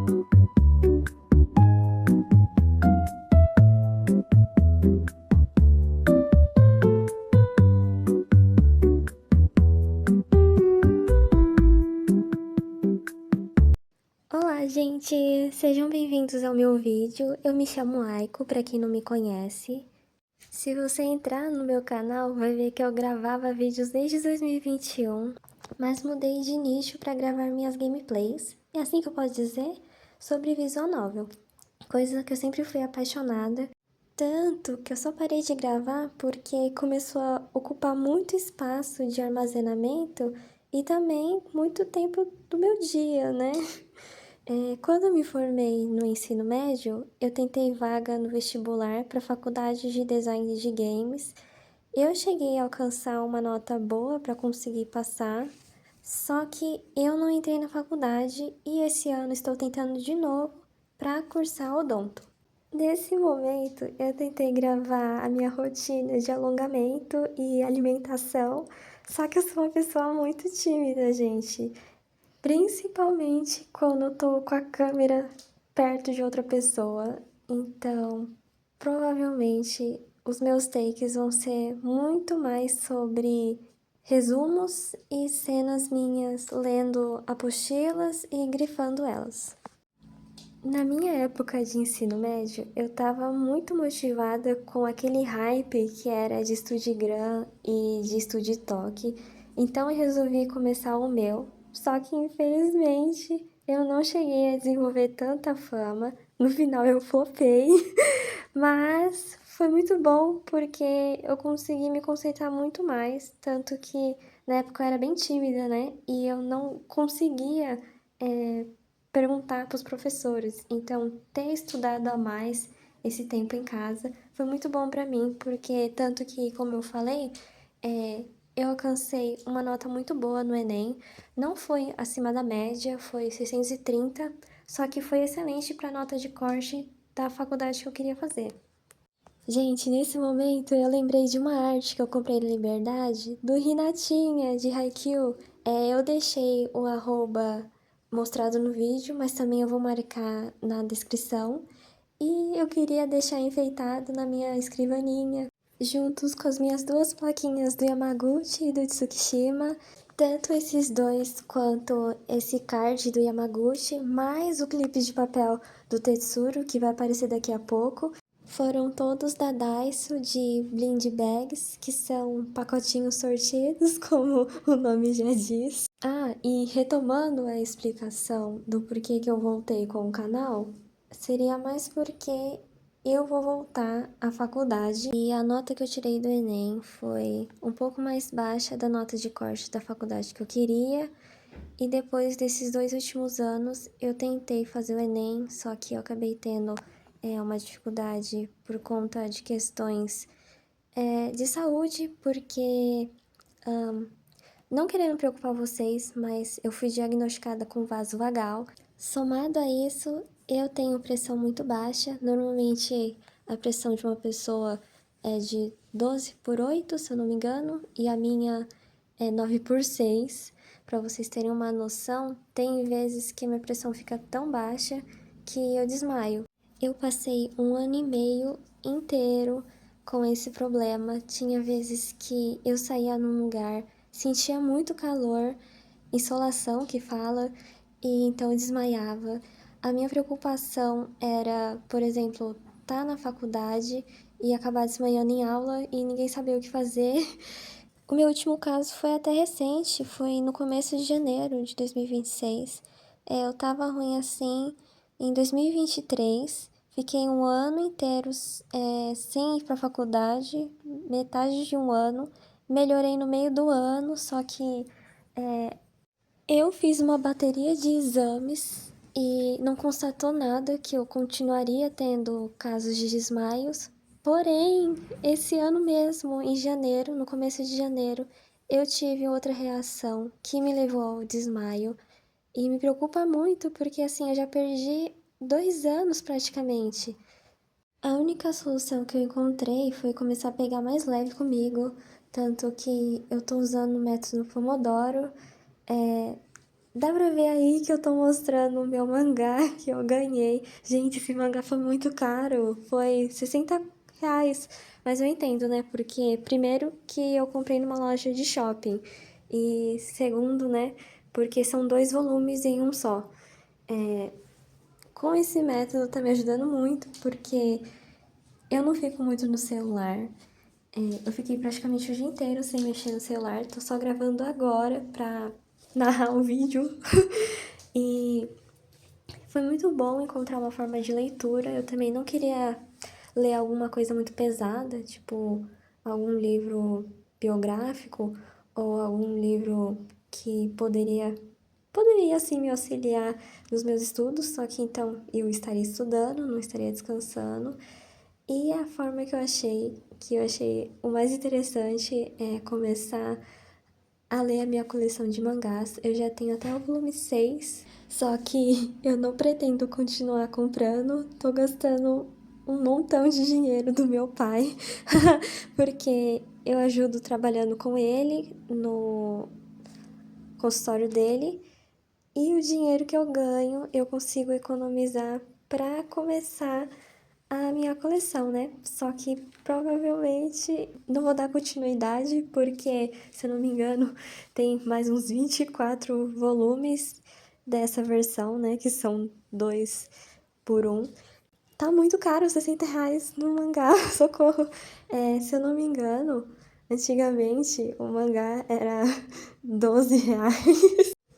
Olá, gente! Sejam bem-vindos ao meu vídeo. Eu me chamo Aiko, para quem não me conhece. Se você entrar no meu canal, vai ver que eu gravava vídeos desde 2021, mas mudei de nicho para gravar minhas gameplays, é assim que eu posso dizer, sobre visual novel, coisa que eu sempre fui apaixonada, tanto que eu só parei de gravar porque começou a ocupar muito espaço de armazenamento e também muito tempo do meu dia, né? Quando eu me formei no ensino médio, eu tentei vaga no vestibular para a faculdade de design de games. Eu cheguei a alcançar uma nota boa para conseguir passar, só que eu não entrei na faculdade e esse ano estou tentando de novo para cursar odonto. Nesse momento, eu tentei gravar a minha rotina de alongamento e alimentação, só que eu sou uma pessoa muito tímida, gente. Principalmente quando eu tô com a câmera perto de outra pessoa. Então, provavelmente os meus takes vão ser muito mais sobre resumos e cenas minhas lendo apostilas e grifando elas. Na minha época de ensino médio, eu tava muito motivada com aquele hype que era de Studigram e de StudiTalk, então eu resolvi começar o meu, só que infelizmente eu não cheguei a desenvolver tanta fama, no final eu flopei, mas foi muito bom porque eu consegui me concentrar muito mais, tanto que na época eu era bem tímida, né, e eu não conseguia perguntar para os professores. Então, ter estudado a mais esse tempo em casa foi muito bom para mim, porque tanto que, como eu falei, eu alcancei uma nota muito boa no Enem. Não foi acima da média, foi 630, só que foi excelente para a nota de corte da faculdade que eu queria fazer. Gente, nesse momento eu lembrei de uma arte que eu comprei na Liberdade, do Hinatinha, de Haikyuu. Eu deixei o arroba mostrado no vídeo, mas também eu vou marcar na descrição. E eu queria deixar enfeitado na minha escrivaninha, juntos com as minhas duas plaquinhas do Yamaguchi e do Tsukishima. Tanto esses dois quanto esse card do Yamaguchi, mais o clipe de papel do Tetsuro, que vai aparecer daqui a pouco. Foram todos da Daiso de blind bags, que são pacotinhos sortidos, como o nome já diz. E retomando a explicação do porquê que eu voltei com o canal, seria mais porque eu vou voltar à faculdade e a nota que eu tirei do Enem foi um pouco mais baixa da nota de corte da faculdade que eu queria. E depois desses 2 últimos anos, eu tentei fazer o Enem, só que eu acabei tendo uma dificuldade por conta de questões de saúde, porque, não querendo preocupar vocês, mas eu fui diagnosticada com vaso vagal. Somado a isso, eu tenho pressão muito baixa. Normalmente, a pressão de uma pessoa é de 12/8, se eu não me engano, e a minha é 9/6. Para vocês terem uma noção, tem vezes que minha pressão fica tão baixa que eu desmaio. Eu passei 1 ano e meio inteiro com esse problema. Tinha vezes que eu saía num lugar, sentia muito calor, insolação que fala, e então eu desmaiava. A minha preocupação era, por exemplo, estar na faculdade e acabar desmaiando em aula e ninguém saber o que fazer. O meu último caso foi até recente, foi no começo de janeiro de 2026. Eu tava ruim assim em 2023, fiquei 1 ano inteiro sem ir pra faculdade, metade de 1 ano, melhorei no meio do ano, só que eu fiz uma bateria de exames e não constatou nada, que eu continuaria tendo casos de desmaios. Porém, esse ano mesmo, em janeiro, no começo de janeiro, eu tive outra reação que me levou ao desmaio. E me preocupa muito porque, assim, eu já perdi 2 anos praticamente. A única solução que eu encontrei foi começar a pegar mais leve comigo, tanto que eu tô usando o método Pomodoro, Dá pra ver aí que eu tô mostrando o meu mangá que eu ganhei. Gente, esse mangá foi muito caro, foi R$ 60. Mas eu entendo, né? Porque, primeiro, que eu comprei numa loja de shopping. E, segundo, né? Porque são 2 volumes em um só. Com esse método tá me ajudando muito, porque eu não fico muito no celular. Eu fiquei praticamente o dia inteiro sem mexer no celular. Tô só gravando agora pra narrar o vídeo. E foi muito bom encontrar uma forma de leitura. Eu também não queria ler alguma coisa muito pesada, tipo algum livro biográfico ou algum livro que poderia assim me auxiliar nos meus estudos, só que então eu estaria estudando, não estaria descansando. E a forma que eu achei o mais interessante é começar a ler a minha coleção de mangás. Eu já tenho até o volume 6, só que eu não pretendo continuar comprando. Tô gastando um montão de dinheiro do meu pai, porque eu ajudo trabalhando com ele no consultório dele e o dinheiro que eu ganho eu consigo economizar para começar a minha coleção, né? Só que provavelmente não vou dar continuidade, porque, se eu não me engano, tem mais uns 24 volumes dessa versão, né? Que são 2 por 1. Tá muito caro, R$ 60 no mangá, socorro. Se eu não me engano, antigamente o mangá era R$ 12.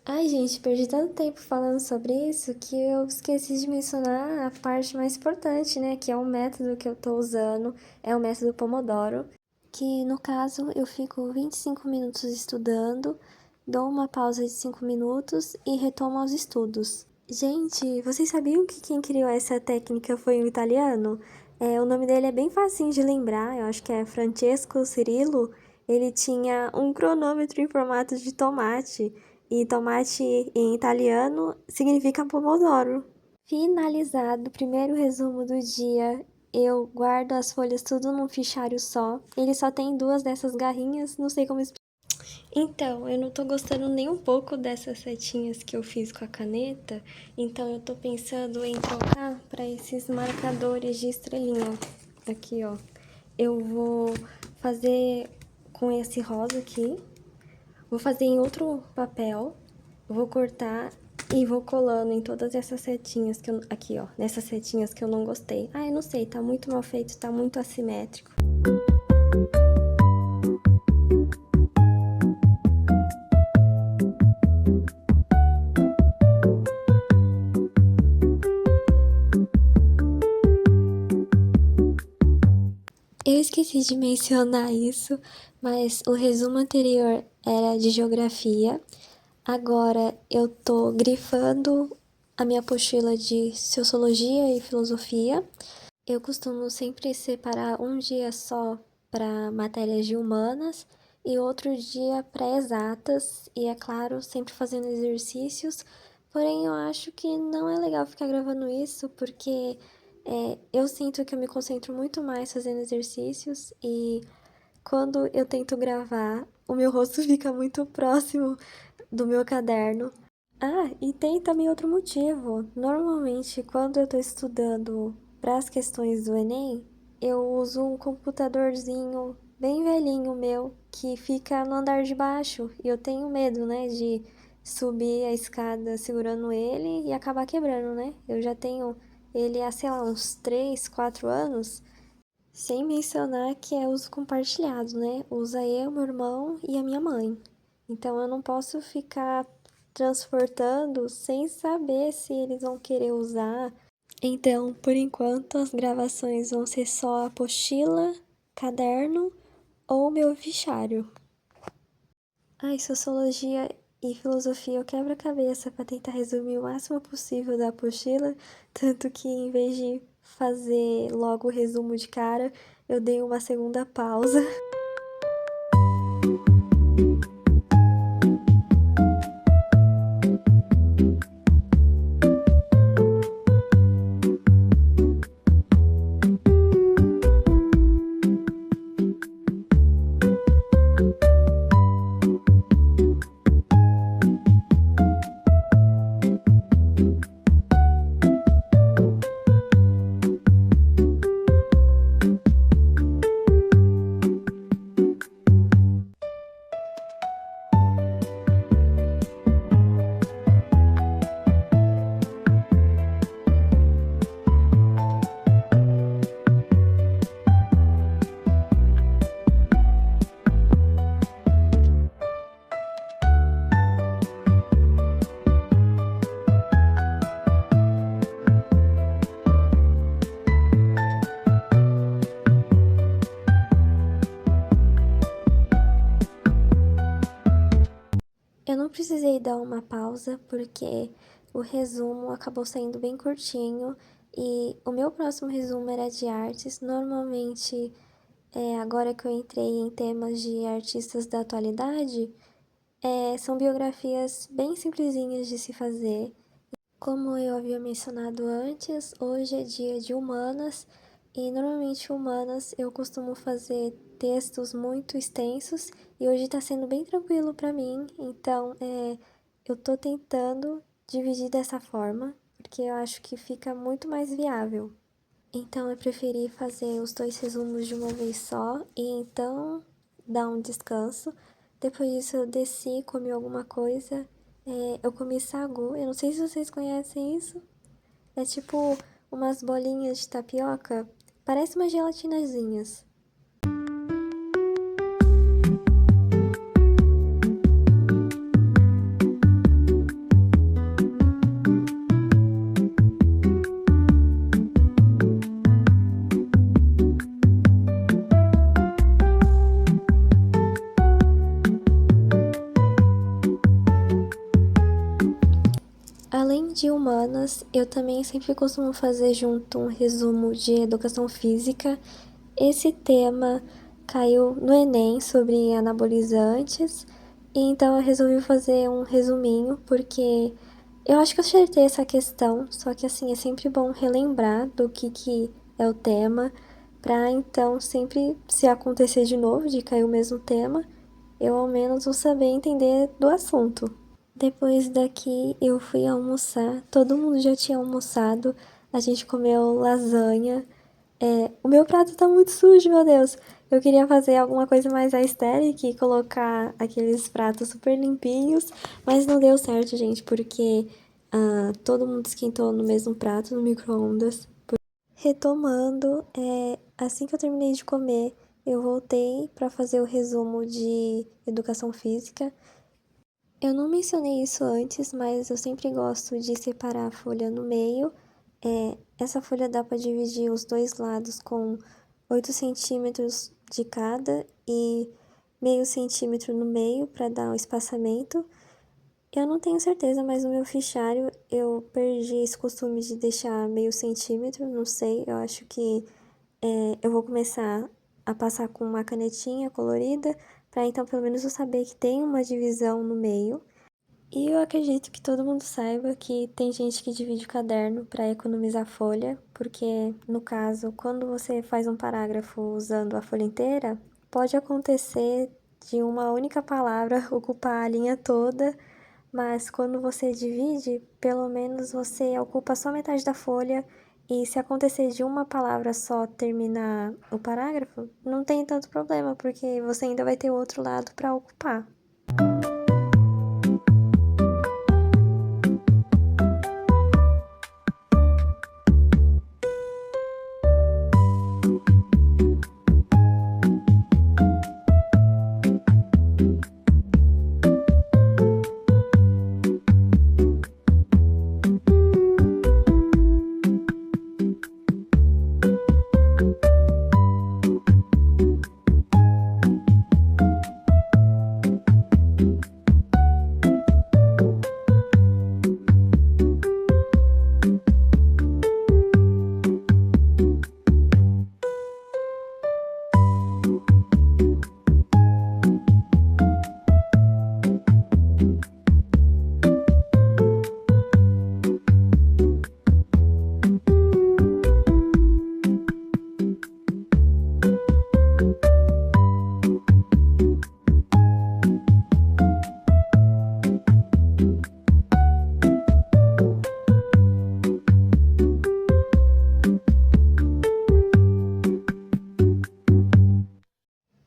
Ai, gente, perdi tanto tempo falando sobre isso que eu esqueci de mencionar a parte mais importante, né? Que é o método que eu tô usando, é o método Pomodoro, que no caso eu fico 25 minutos estudando, dou uma pausa de 5 minutos e retomo aos estudos. Gente, vocês sabiam que quem criou essa técnica foi um italiano? O nome dele é bem facinho de lembrar, eu acho que é Francesco Cirillo. Ele tinha um cronômetro em formato de tomate, e tomate em italiano significa pomodoro. Finalizado o primeiro resumo do dia, eu guardo as folhas tudo num fichário só. Ele só tem 2 dessas garrinhas, não sei como explicar. Então, eu não tô gostando nem um pouco dessas setinhas que eu fiz com a caneta, então eu tô pensando em trocar para esses marcadores de estrelinha. Aqui, ó. Eu vou fazer com esse rosa aqui, vou fazer em outro papel, vou cortar e vou colando em todas essas setinhas que eu... Aqui, ó, nessas setinhas que eu não gostei. Ah, eu não sei, tá muito mal feito, tá muito assimétrico. Eu esqueci de mencionar isso, mas o resumo anterior era de geografia. Agora eu tô grifando a minha apostila de sociologia e filosofia. Eu costumo sempre separar um dia só para matérias de humanas e outro dia para exatas, e é claro, sempre fazendo exercícios. Porém, eu acho que não é legal ficar gravando isso, porque eu sinto que eu me concentro muito mais fazendo exercícios, e quando eu tento gravar, o meu rosto fica muito próximo do meu caderno. Ah, e tem também outro motivo. Normalmente, quando eu tô estudando para as questões do Enem, eu uso um computadorzinho bem velhinho meu, que fica no andar de baixo, e eu tenho medo, né, de subir a escada segurando ele e acabar quebrando, né? Eu já tenho ele há, sei lá, uns 3, 4 anos, sem mencionar que é uso compartilhado, né? Usa eu, meu irmão e a minha mãe. Então eu não posso ficar transportando sem saber se eles vão querer usar. Então, por enquanto, as gravações vão ser só apostila, caderno ou meu fichário. Ai, sociologia e filosofia eu quebro a cabeça para tentar resumir o máximo possível da apostila, tanto que em vez de fazer logo o resumo de cara, eu dei uma segunda pausa. precisei dar uma pausa porque o resumo acabou saindo bem curtinho e o meu próximo resumo era de artes. Normalmente, agora que eu entrei em temas de artistas da atualidade, são biografias bem simplesinhas de se fazer. Como eu havia mencionado antes, hoje é dia de humanas e normalmente humanas eu costumo fazer textos muito extensos e hoje tá sendo bem tranquilo pra mim, então eu tô tentando dividir dessa forma, porque eu acho que fica muito mais viável. Então eu preferi fazer os dois resumos de uma vez só e então dar um descanso. Depois disso eu desci, comi alguma coisa. Eu comi sagu, eu não sei se vocês conhecem isso. É tipo umas bolinhas de tapioca, parece umas gelatinazinhas. Além de humanas, eu também sempre costumo fazer junto um resumo de educação física. Esse tema caiu no Enem sobre anabolizantes, e então eu resolvi fazer um resuminho, porque eu acho que eu acertei essa questão, só que assim, é sempre bom relembrar do que é o tema, pra então sempre, se acontecer de novo, de cair o mesmo tema, eu ao menos vou saber entender do assunto. Depois daqui eu fui almoçar, todo mundo já tinha almoçado, a gente comeu lasanha. O meu prato tá muito sujo, meu Deus. Eu queria fazer alguma coisa mais aesthetic e colocar aqueles pratos super limpinhos, mas não deu certo, gente, porque todo mundo esquentou no mesmo prato, no micro-ondas. Retomando, assim que eu terminei de comer, eu voltei para fazer o resumo de educação física. Eu não mencionei isso antes, mas eu sempre gosto de separar a folha no meio. Essa folha dá para dividir os dois lados com 8 centímetros de cada e meio centímetro no meio para dar um espaçamento. Eu não tenho certeza, mas no meu fichário eu perdi esse costume de deixar meio centímetro, não sei, eu acho que eu vou começar a passar com uma canetinha colorida, para então pelo menos eu saber que tem uma divisão no meio. E eu acredito que todo mundo saiba que tem gente que divide o caderno para economizar folha, porque no caso, quando você faz um parágrafo usando a folha inteira, pode acontecer de uma única palavra ocupar a linha toda, mas quando você divide, pelo menos você ocupa só metade da folha, e se acontecer de uma palavra só terminar o parágrafo, não tem tanto problema, porque você ainda vai ter o outro lado para ocupar.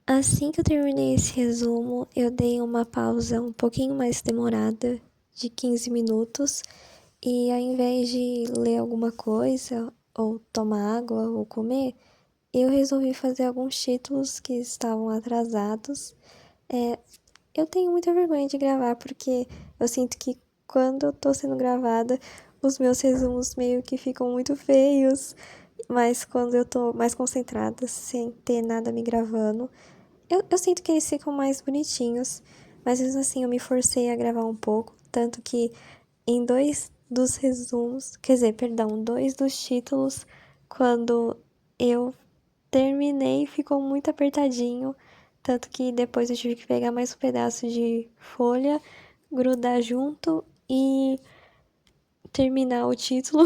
Assim que eu terminei esse resumo, eu dei uma pausa um pouquinho mais demorada, de 15 minutos, e ao invés de ler alguma coisa, ou tomar água, ou comer, eu resolvi fazer alguns títulos que estavam atrasados. Eu tenho muita vergonha de gravar, porque eu sinto que quando eu tô sendo gravada, os meus resumos meio que ficam muito feios, mas quando eu tô mais concentrada, sem ter nada me gravando, eu sinto que eles ficam mais bonitinhos, mas mesmo assim eu me forcei a gravar um pouco, tanto que em dois dos resumos, quer dizer, perdão, dois dos títulos, quando eu terminei, ficou muito apertadinho, tanto que depois eu tive que pegar mais um pedaço de folha, grudar junto e terminar o título.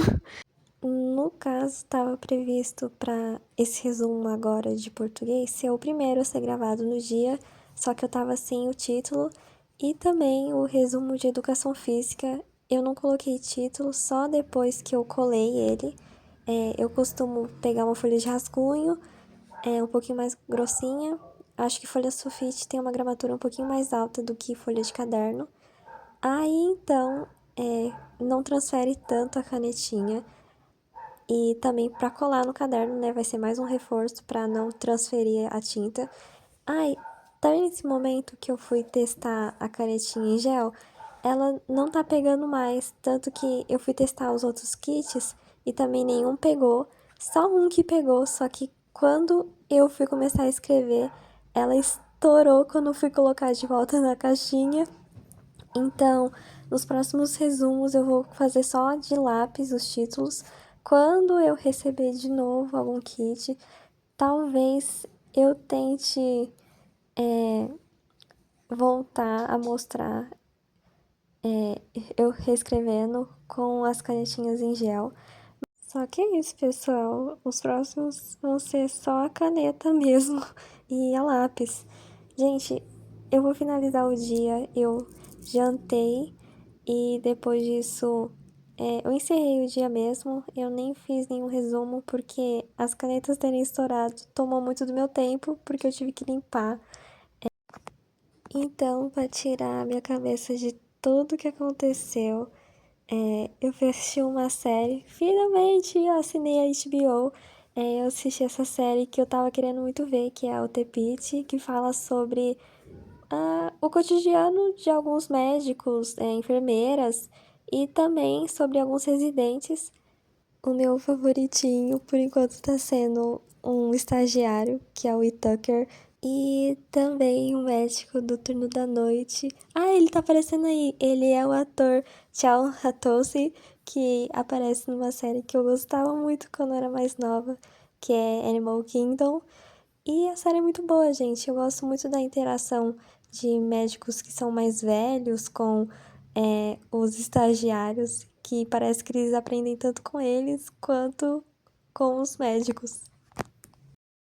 No caso, estava previsto para esse resumo agora de português ser o primeiro a ser gravado no dia, só que eu estava sem o título, e também o resumo de educação física. Eu não coloquei título só depois que eu colei ele. Eu costumo pegar uma folha de rascunho, um pouquinho mais grossinha. Acho que folha sulfite tem uma gramatura um pouquinho mais alta do que folha de caderno. Aí então, não transfere tanto a canetinha. E também para colar no caderno, né? Vai ser mais um reforço para não transferir a tinta. Ai, tá nesse momento que eu fui testar a canetinha em gel, ela não tá pegando mais. Tanto que eu fui testar os outros kits e também nenhum pegou. Só um que pegou, só que quando eu fui começar a escrever, ela estourou quando eu fui colocar de volta na caixinha. Então, nos próximos resumos eu vou fazer só de lápis os títulos. Quando eu receber de novo algum kit, talvez eu tente voltar a mostrar eu reescrevendo com as canetinhas em gel. Só que é isso, pessoal. Os próximos vão ser só a caneta mesmo e a lápis. Gente, eu vou finalizar o dia. Eu jantei e depois disso eu encerrei o dia mesmo. Eu nem fiz nenhum resumo porque as canetas terem estourado tomou muito do meu tempo porque eu tive que limpar. Então, para tirar a minha cabeça de tudo que aconteceu, eu fui assistir uma série. Finalmente eu assinei a HBO. Eu assisti essa série que eu tava querendo muito ver, que é o The Pitt, que fala sobre o cotidiano de alguns médicos, enfermeiras e também sobre alguns residentes. O meu favoritinho, por enquanto, tá sendo um estagiário, que é o Whittaker, e também um médico do turno da noite. Ah, ele tá aparecendo aí. Ele é o ator Chao Hatoshi, que aparece numa série que eu gostava muito quando eu era mais nova, que é Animal Kingdom. E a série é muito boa, gente. Eu gosto muito da interação de médicos que são mais velhos com os estagiários, que parece que eles aprendem tanto com eles quanto com os médicos.